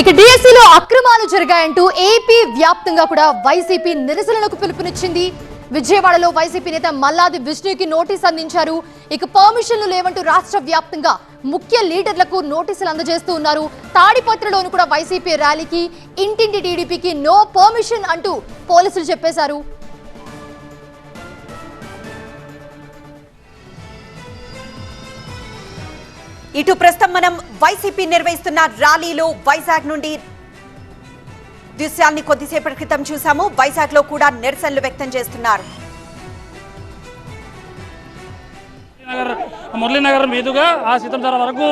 ఇక డిఎస్సీలో అక్రమాలు జరిగాయంటూ ఏపీ వ్యాప్తంగా కూడా వైసీపీ నిరసనలకు పిలుపునిచ్చింది. విజయవాడలో వైసీపీ నేత మల్లాది విష్ణుకి నోటీస్ అందించారు. ఇక పర్మిషన్లు లేవంటూ రాష్ట్ర వ్యాప్తంగా ముఖ్య లీడర్లకు నోటీసులు అందజేస్తూ ఉన్నారు. తాడిపత్రిలోను కూడా వైసీపీ ర్యాలీకి ఇంటింటి టీడీపీకి నో పర్మిషన్ అంటూ పోలీసులు చెప్పేశారు. ఇటు ప్రస్తుతం మనం వైసీపీ నిర్వహిస్తున్న ర్యాలీలో వైజాగ్ నుండి దృశ్యాన్ని కొద్దిసేపటి క్రితం చూసాము. వైజాగ్ లో కూడా నిరసనలు వ్యక్తం చేస్తున్నారు. మురళీనగర్ మీదుగా ఆ సీతంధార వరకు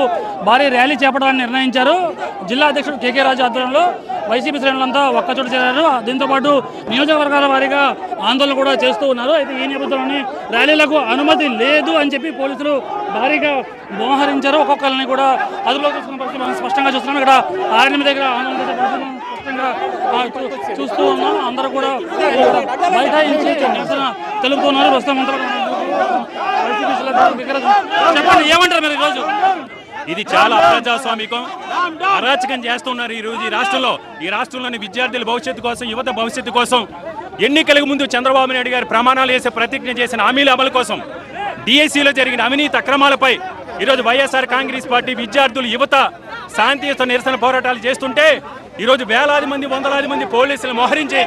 భారీ ర్యాలీ చేపట్టాలని నిర్ణయించారు. జిల్లా అధ్యక్షుడు కేకే రాజు ఆధ్వర్యంలో వైసీపీ శ్రేణులంతా ఒక్కచోట చేరారు. దీంతోపాటు నియోజకవర్గాల వారీగా ఆందోళన కూడా చేస్తూ ఉన్నారు. అయితే ఈ నేపథ్యంలోనే ర్యాలీలకు అనుమతి లేదు అని చెప్పి పోలీసులు భారీగా మోహరించారు. ఒక్కొక్కరిని కూడా అదుపులో తీసుకున్న పరిస్థితి మనం స్పష్టంగా చూస్తున్నాం. ఇక్కడ ఆర్ఎన్ఎం దగ్గర ఆందోళన స్పష్టంగా చూస్తూ ఉన్నాం. అందరూ కూడా బైఠాయించి నిరసన తెలుపుతున్నారు. ప్రస్తుతం చెప్పండి, ఏమంటారు మీరు ఈరోజు? ఇది చాలా అప్రజాస్వామికం, అరాచకం చేస్తున్నారు ఈ రాష్ట్రంలో. ఈ రాష్ట్రంలోని విద్యార్థుల భవిష్యత్తు కోసం, యువత భవిష్యత్తు కోసం, ఎన్నికలకు ముందు చంద్రబాబు నాయుడు గారు ప్రమాణాలు చేసే ప్రతిజ్ఞ చేసిన హామీల అమలు కోసం, డిఎస్సీలో జరిగిన అవినీతి అక్రమాలపై ఈరోజు వైఎస్ఆర్ కాంగ్రెస్ పార్టీ విద్యార్థులు, యువత శాంతియుత నిరసన పోరాటాలు చేస్తుంటే ఈరోజు వేలాది మంది, వందలాది మంది పోలీసులు మోహరించి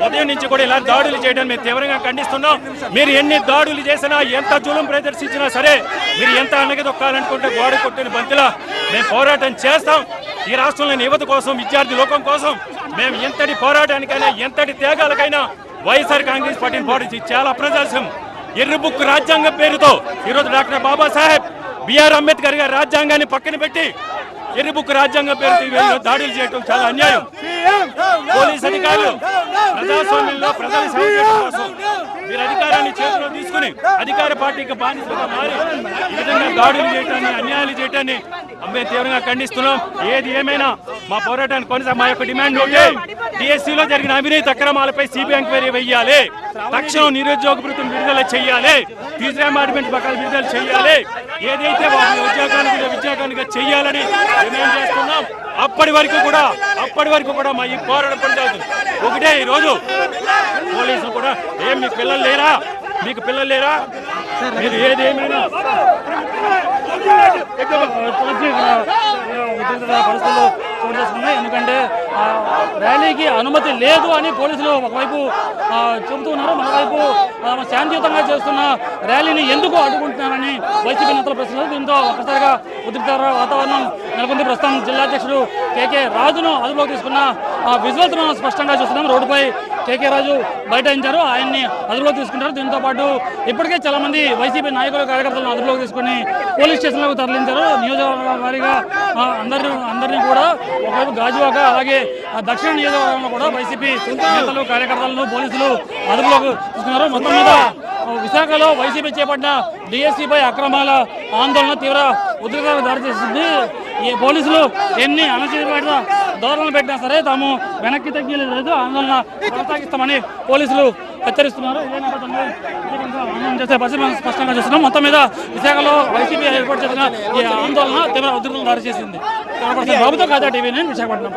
ఉదయం నుంచి కూడా ఇలా దాడులు చేయడం మేము తీవ్రంగా ఖండిస్తున్నాం. మీరు ఎన్ని దాడులు చేసినా, ఎంత జులుం ప్రదర్శించినా సరే, మీరు ఎంత అణగదొక్కాలనుకుంటే గోడ కొట్టిన బంతిలా మేము పోరాటం చేస్తాం. ఈ రాష్ట్రంలోని యువత కోసం, విద్యార్థి లోకం కోసం మేము ఎంతటి పోరాటానికైనా, ఎంతటి త్యాగాలకైనా వైఎస్ఆర్ కాంగ్రెస్ పార్టీని పోటీ చాలా అప్రజాస్యం. ఎర్ర బుక్ రాజ్యాంగం పేరుతో ఈరోజు డాక్టర్ బాబాసాహెబ్ బిఆర్ అంబేద్కర్ గారి రాజ్యాంగాన్ని పక్కన పెట్టి ఎర్ర బుక్ రాజ్యాంగం పేరుతో దాడులు చేయడం చాలా అన్యాయం. పోలీస్ అధికారులు ప్రజాస్వామ్యంలో ప్రజల సంరక్షణ కోసం మీరు అధికారాన్ని చేతిలో తీసుకుని అధికార పార్టీకి బానిసగా మారి ఈ విధంగా దాడులు చేయటాన్ని, అన్యాయాలు చేయటాన్ని మేము తీవ్రంగా ఖండిస్తున్నాం. ఏది ఏమైనా మా పోరాటాన్ని కొనసాగి మా యొక్క డిమాండ్ ఒకటే, డిఎస్సీలో జరిగిన అవినీతి అక్రమాలపై సిబిఐ ఎంక్వైరీ వేయాలి. తక్షణం నిరుద్యోగ భృతం విడుదల చేయాలి. ఫీజు రియంబర్స్మెంట్ బకాయిలు విడుదల చేయాలి. ఏదైతే వారి ఉద్యోగాలుగా చేయాలని డిమాండ్ చేస్తున్నాం. అప్పటి వరకు కూడా మా ఈ పోరాటం కొనసాగుతుంది. ఒకటే, ఈరోజు పోలీసులు కూడా మీకు పిల్లలు లేరా, మీరు ఏదేమైనా పరిస్థితులు చోటు చేసుకున్నాయి. ఎందుకంటే ర్యాలీకి అనుమతి లేదు అని పోలీసులు ఒకవైపు చెబుతూ ఉన్నారు, మరోవైపు శాంతియుతంగా చేస్తున్న ర్యాలీని ఎందుకు అడ్డుకుంటున్నారని వైసీపీ నేతలు ప్రశ్నిస్తారు. దీంతో ఒక్కసారిగా ఉద్రిక్త వాతావరణం నెలకొంది. ప్రస్తుతం జిల్లా అధ్యక్షుడు కేకే రాజును అదుపులోకి తీసుకున్న విజువల్స్ మనం స్పష్టంగా చూస్తున్నాం. రోడ్డుపై కేకే రాజు బైఠాయించారు, ఆయన్ని అదుపులోకి తీసుకుంటారు. దీంతో పాటు ఇప్పటికే చాలా మంది వైసీపీ నాయకులు, కార్యకర్తలను అదుపులోకి తీసుకుని పోలీస్ స్టేషన్లకు తరలించారు. నియోజకవర్గాల వారీగా అందరినీ కూడా ఒకవైపు గాజువాక, అలాగే దక్షిణ నియోజకవర్గంలో కూడా వైసీపీ నేతలు, కార్యకర్తలను పోలీసులు అదుపులోకి తీసుకున్నారు. మొత్తం మీద విశాఖలో వైసీపీ చేపట్టిన డిఎస్సీపై అక్రమాల ఆందోళన తీవ్ర ఉద్రిక్తతకు దారితీస్తుంది. ఈ పోలీసులు ఎన్ని అణచివేత ధోరణులు పెట్టినా సరే తాము వెనక్కి తగ్గలేదు, ఆందోళన కొనసాగిస్తామని పోలీసులు హెచ్చరిస్తున్నారు. ఇదే నేపథ్యంలో ఆందోళన చేసే పరిస్థితి మనం స్పష్టంగా చూస్తున్నాం. మొత్తం మీద విశాఖలో వైసీపీ ఏర్పాటు చేసిన ఈ ఆందోళన తీవ్ర ఉద్రిక్తతకు దారి చేసింది. బాబుతో ఖాతా టీవీ 9 విశాఖపట్నం.